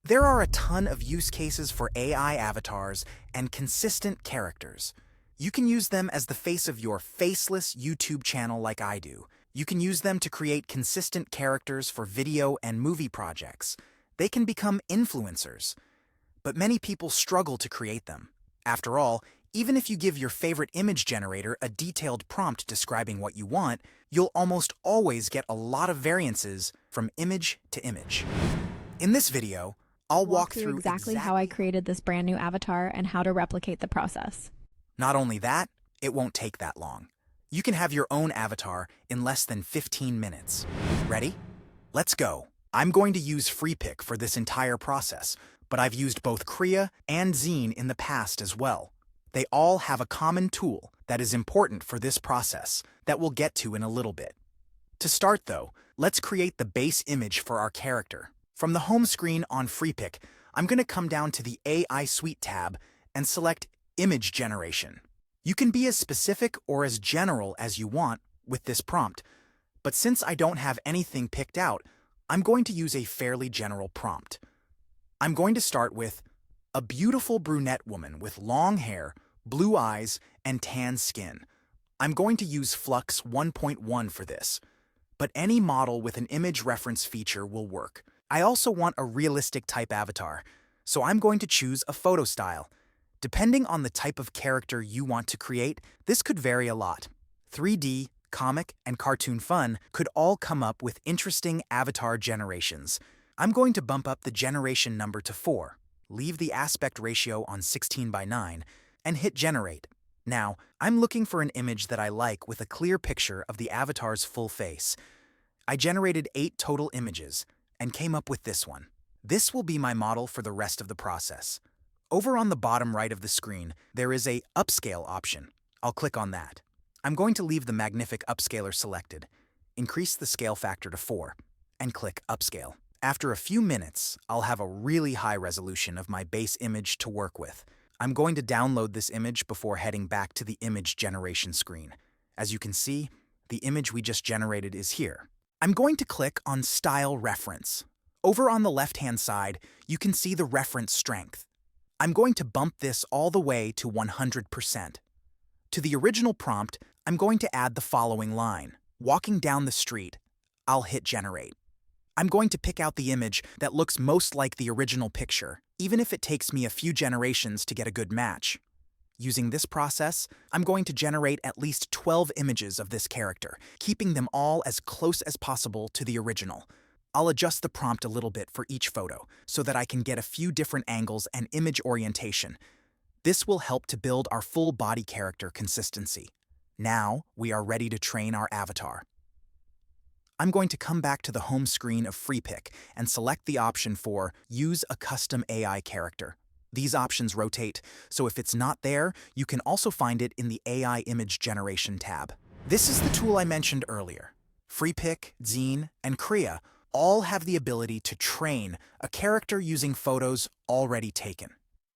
There are a ton of use cases for AI avatars and consistent characters. You can use them as the face of your faceless YouTube channel like I do. You can use them to create consistent characters for video and movie projects. They can become influencers. But many people struggle to create them. After all, even if you give your favorite image generator a detailed prompt describing what you want, you'll almost always get a lot of variances from image to image. In this video, I'll walk through exactly how I created this brand new avatar and how to replicate the process. Not only that, it won't take that long. You can have your own avatar in less than 15 minutes. Ready? Let's go. I'm going to use Freepik for this entire process, but I've used both Krea and Zine in the past as well. They all have a common tool that is important for this process that we'll get to in a little bit. To start though, let's create the base image for our character. From the home screen on Freepik, I'm going to come down to the AI Suite tab and select Image Generation. You can be as specific or as general as you want with this prompt, but since I don't have anything picked out, I'm going to use a fairly general prompt. I'm going to start with a beautiful brunette woman with long hair, blue eyes, and tan skin. I'm going to use Flux 1.1 for this, but any model with an image reference feature will work. I also want a realistic type avatar, so I'm going to choose a photo style. Depending on the type of character you want to create, this could vary a lot. 3D, comic, and cartoon fun could all come up with interesting avatar generations. I'm going to bump up the generation number to 4, leave the aspect ratio on 16:9, and hit Generate. Now, I'm looking for an image that I like with a clear picture of the avatar's full face. I generated 8 total images and came up with this one. This will be my model for the rest of the process. Over on the bottom right of the screen, there is a Upscale option. I'll click on that. I'm going to leave the Magnific upscaler selected, increase the scale factor to 4, and click Upscale. After a few minutes, I'll have a really high resolution of my base image to work with. I'm going to download this image before heading back to the image generation screen. As you can see, the image we just generated is here. I'm going to click on Style Reference. Over on the left-hand side, you can see the reference strength. I'm going to bump this all the way to 100%. To the original prompt, I'm going to add the following line. Walking down the street, I'll hit Generate. I'm going to pick out the image that looks most like the original picture, even if it takes me a few generations to get a good match. Using this process, I'm going to generate at least 12 images of this character, keeping them all as close as possible to the original. I'll adjust the prompt a little bit for each photo so that I can get a few different angles and image orientation. This will help to build our full body character consistency. Now, we are ready to train our avatar. I'm going to come back to the home screen of Freepik and select the option for Use a Custom AI Character. These options rotate, so if it's not there, you can also find it in the AI Image Generation tab. This is the tool I mentioned earlier. Freepik, Zine, and Krea all have the ability to train a character using photos already taken.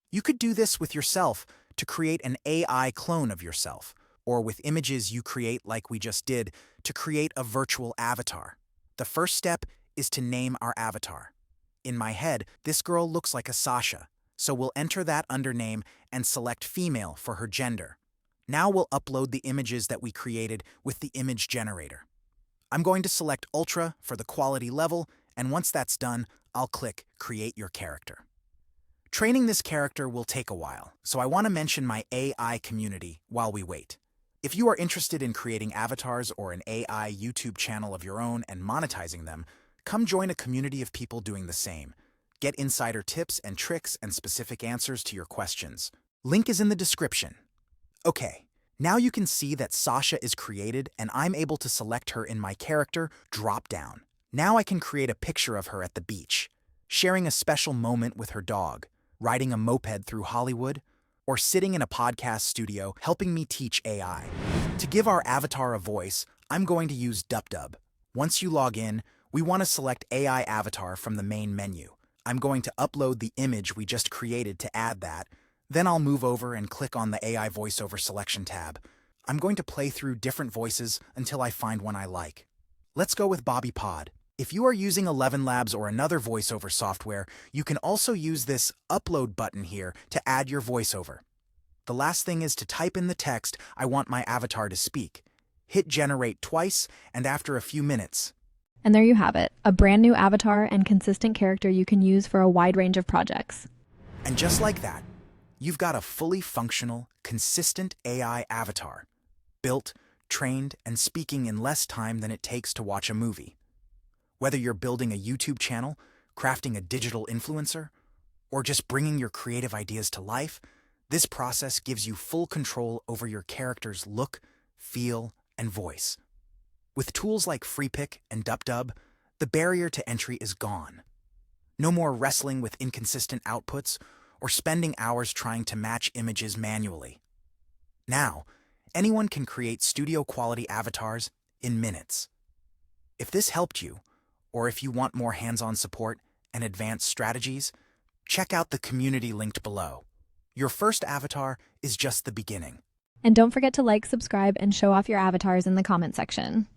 You could do this with yourself to create an AI clone of yourself, or with images you create like we just did to create a virtual avatar. The first step is to name our avatar. In my head, this girl looks like a Sasha, so we'll enter that undername and select female for her gender. Now we'll upload the images that we created with the image generator. I'm going to select Ultra for the quality level, and once that's done, I'll click Create Your Character. Training this character will take a while, so I want to mention my AI community while we wait. If you are interested in creating avatars or an AI YouTube channel of your own and monetizing them, come join a community of people doing the same. Get insider tips and tricks and specific answers to your questions. Link is in the description. Okay, now you can see that Sasha is created and I'm able to select her in my character drop-down. Now I can create a picture of her at the beach, sharing a special moment with her dog, riding a moped through Hollywood, or sitting in a podcast studio helping me teach AI. To give our avatar a voice, I'm going to use DupDub. Once you log in, we want to select AI Avatar from the main menu. I'm going to upload the image we just created to add that. Then I'll move over and click on the AI Voiceover selection tab. I'm going to play through different voices until I find one I like. Let's go with Bobby Pod. If you are using ElevenLabs or another voiceover software, you can also use this upload button here to add your voiceover. The last thing is to type in the text I want my avatar to speak. Hit generate twice, and after a few minutes. And there you have it, a brand new avatar and consistent character you can use for a wide range of projects. And just like that, you've got a fully functional, consistent AI avatar, built, trained, and speaking in less time than it takes to watch a movie. Whether you're building a YouTube channel, crafting a digital influencer, or just bringing your creative ideas to life, this process gives you full control over your character's look, feel, and voice. With tools like Freepik and DupDub, the barrier to entry is gone. No more wrestling with inconsistent outputs or spending hours trying to match images manually. Now, anyone can create studio-quality avatars in minutes. If this helped you, or if you want more hands-on support and advanced strategies, check out the community linked below. Your first avatar is just the beginning. And don't forget to like, subscribe, and show off your avatars in the comment section.